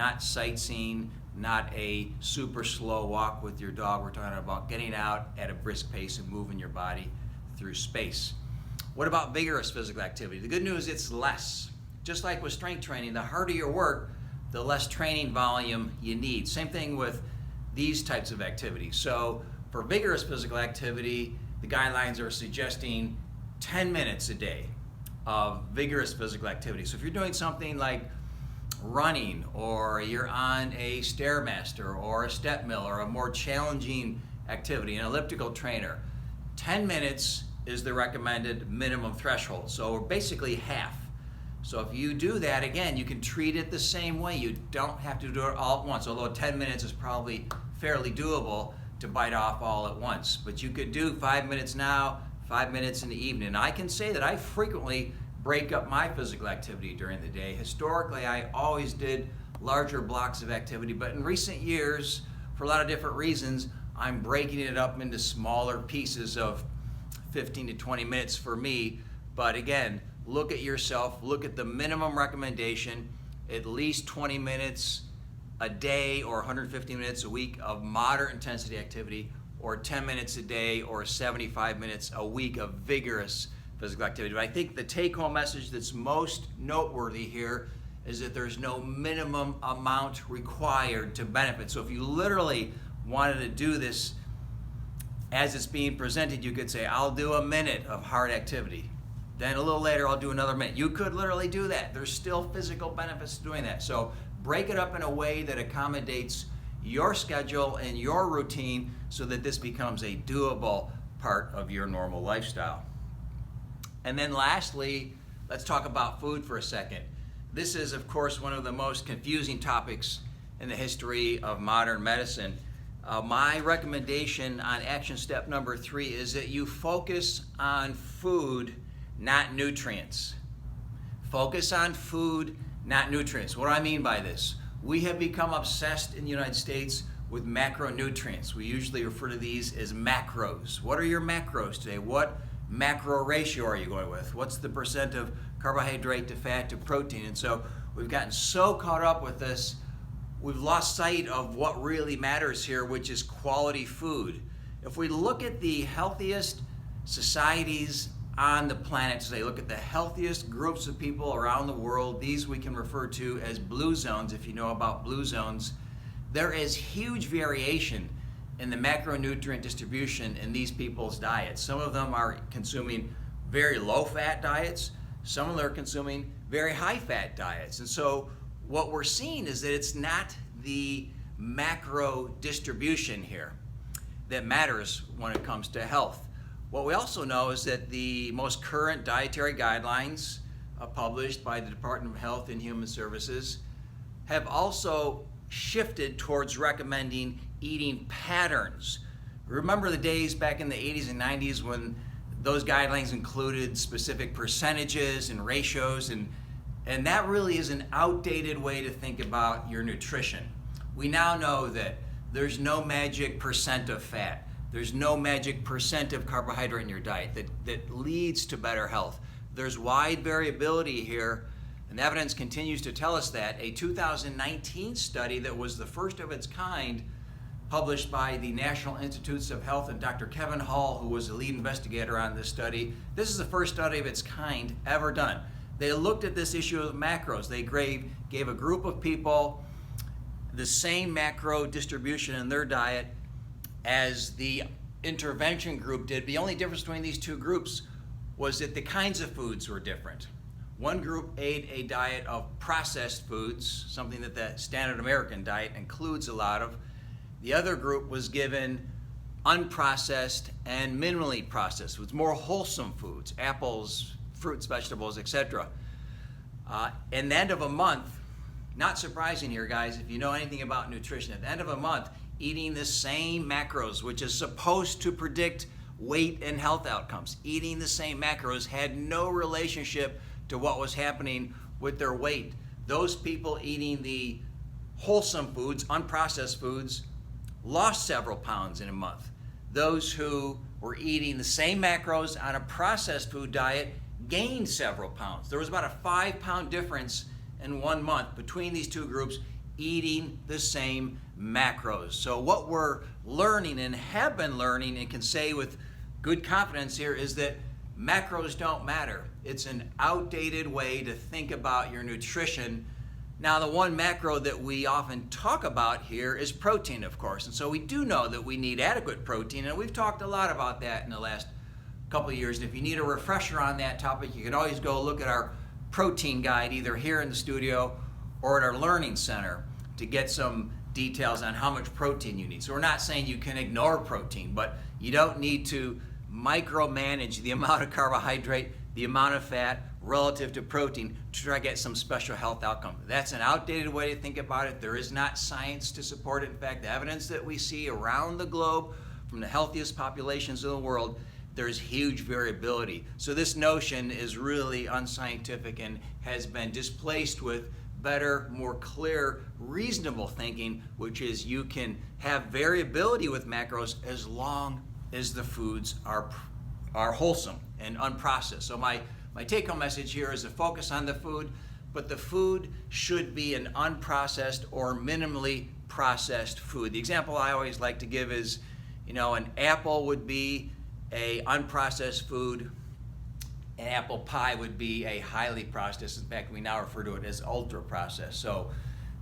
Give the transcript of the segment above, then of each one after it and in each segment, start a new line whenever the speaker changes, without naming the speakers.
not sightseeing, not a super slow walk with your dog. We're talking about getting out at a brisk pace and moving your body through space. What about vigorous physical activity? The good news, it's less. Just like with strength training, the harder your work, the less training volume you need. Same thing with these types of activities. So for vigorous physical activity, the guidelines are suggesting 10 minutes a day of vigorous physical activity. So if you're doing something like running, or you're on a Stairmaster or a step mill or a more challenging activity, an elliptical trainer, 10 minutes is the recommended minimum threshold. So we're basically half. So if you do that, again, you can treat it the same way. You don't have to do it all at once, although 10 minutes is probably fairly doable to bite off all at once. But you could do 5 minutes now, 5 minutes in the evening. And I can say that I frequently break up my physical activity during the day. Historically, I always did larger blocks of activity, but in recent years, for a lot of different reasons, I'm breaking it up into smaller pieces of 15 to 20 minutes for me. But again, look at yourself, look at the minimum recommendation, at least 20 minutes a day or 150 minutes a week of moderate intensity activity, or 10 minutes a day or 75 minutes a week of vigorous physical activity. But I think the take-home message that's most noteworthy here is that there's no minimum amount required to benefit. So if you literally wanted to do this as it's being presented, you could say, I'll do a minute of hard activity. Then a little later, I'll do another minute. You could literally do that. There's still physical benefits to doing that. So break it up in a way that accommodates your schedule and your routine so that this becomes a doable part of your normal lifestyle. And then lastly, let's talk about food for a second. This is, of course, one of the most confusing topics in the history of modern medicine. My recommendation on action step number 3 is that you focus on food, not nutrients. Focus on food, not nutrients. What do I mean by this? We have become obsessed in the United States with macronutrients. We usually refer to these as macros. What are your macros today? What macro ratio are you going with? What's the percent of carbohydrate to fat to protein? And so we've gotten so caught up with this, we've lost sight of what really matters here, which is quality food. If we look at the healthiest societies on the planet today, look at the healthiest groups of people around the world, these we can refer to as blue zones, if you know about blue zones. There is huge variation in the macronutrient distribution in these people's diets. Some of them are consuming very low-fat diets, some of them are consuming very high-fat diets. And so what we're seeing is that it's not the macro distribution here that matters when it comes to health. What we also know is that the most current dietary guidelines published by the Department of Health and Human Services have also shifted towards recommending eating patterns. Remember the days back in the 80s and 90s when those guidelines included specific percentages and ratios, and that really is an outdated way to think about your nutrition. We now know that there's no magic percent of fat. There's no magic percent of carbohydrate in your diet that leads to better health. There's wide variability here, and evidence continues to tell us that. A 2019 study that was the first of its kind, published by the National Institutes of Health and Dr. Kevin Hall, who was the lead investigator on this study. This is the first study of its kind ever done. They looked at this issue of macros. They gave a group of people the same macro distribution in their diet as the intervention group did. The only difference between these two groups was that the kinds of foods were different. One group ate a diet of processed foods, something that the standard American diet includes a lot of. The other group was given unprocessed and minimally processed foods, more wholesome foods, apples, fruits, vegetables, etc. And the end of a month, not surprising here, guys, if you know anything about nutrition, at the end of a month, eating the same macros, which is supposed to predict weight and health outcomes, eating the same macros had no relationship to what was happening with their weight. Those people eating the wholesome foods, unprocessed foods, lost several pounds in a month. Those who were eating the same macros on a processed food diet gained several pounds. There was about a 5-pound difference in 1 month between these two groups, eating the same macros. So what we're learning and have been learning and can say with good confidence here is that macros don't matter. It's an outdated way to think about your nutrition. Now, the one macro that we often talk about here is protein, of course. And so we do know that we need adequate protein, and we've talked a lot about that in the last couple of years. And if you need a refresher on that topic, you can always go look at our protein guide, either here in the studio or at our learning center, to get some details on how much protein you need. So we're not saying you can ignore protein, but you don't need to micromanage the amount of carbohydrate, the amount of fat relative to protein to try to get some special health outcome. That's an outdated way to think about it. There is not science to support it. In fact, the evidence that we see around the globe from the healthiest populations in the world, there's huge variability. So this notion is really unscientific and has been displaced with better, more clear, reasonable thinking, which is you can have variability with macros as long as the foods are wholesome and unprocessed. So my take-home message here is to focus on the food, but the food should be an unprocessed or minimally processed food. The example I always like to give is, an apple would be a unprocessed food. An apple pie would be a highly processed. In fact, we now refer to it as ultra-processed. So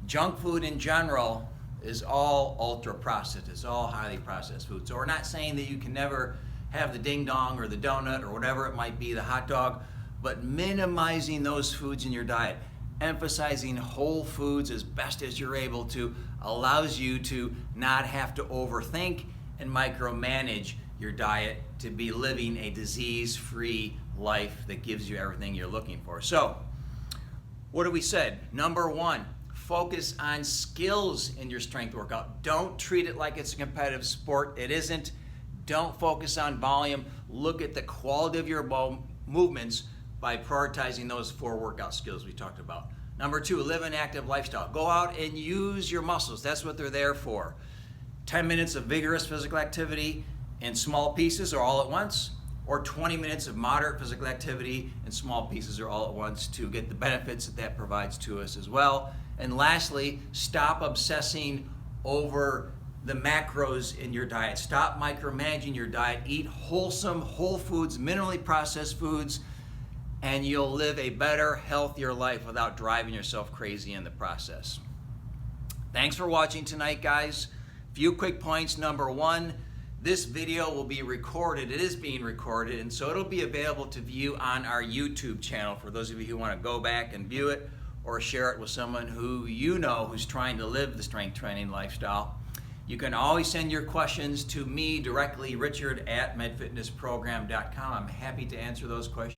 junk food in general is all ultra-processed. It's all highly processed food. So we're not saying that you can never have the ding-dong or the donut or whatever it might be, the hot dog, but minimizing those foods in your diet, emphasizing whole foods as best as you're able to, allows you to not have to overthink and micromanage your diet, to be living a disease-free life that gives you everything you're looking for. So, what have we said? Number one, focus on skills in your strength workout. Don't treat it like it's a competitive sport. It isn't. Don't focus on volume. Look at the quality of your movements by prioritizing those 4 workout skills we talked about. Number 2, live an active lifestyle. Go out and use your muscles. That's what they're there for. 10 minutes of vigorous physical activity in small pieces or all at once, or 20 minutes of moderate physical activity in small pieces or all at once to get the benefits that provides to us as well. And lastly, stop obsessing over the macros in your diet. Stop micromanaging your diet. Eat wholesome, whole foods, minimally processed foods, and you'll live a better, healthier life without driving yourself crazy in the process. Thanks for watching tonight, guys. Few quick points. Number 1, this video will be recorded. It is being recorded, and so it'll be available to view on our YouTube channel for those of you who want to go back and view it or share it with someone who you know who's trying to live the strength training lifestyle. You can always send your questions to me directly, Richard@medfitnessprogram.com. I'm happy to answer those questions.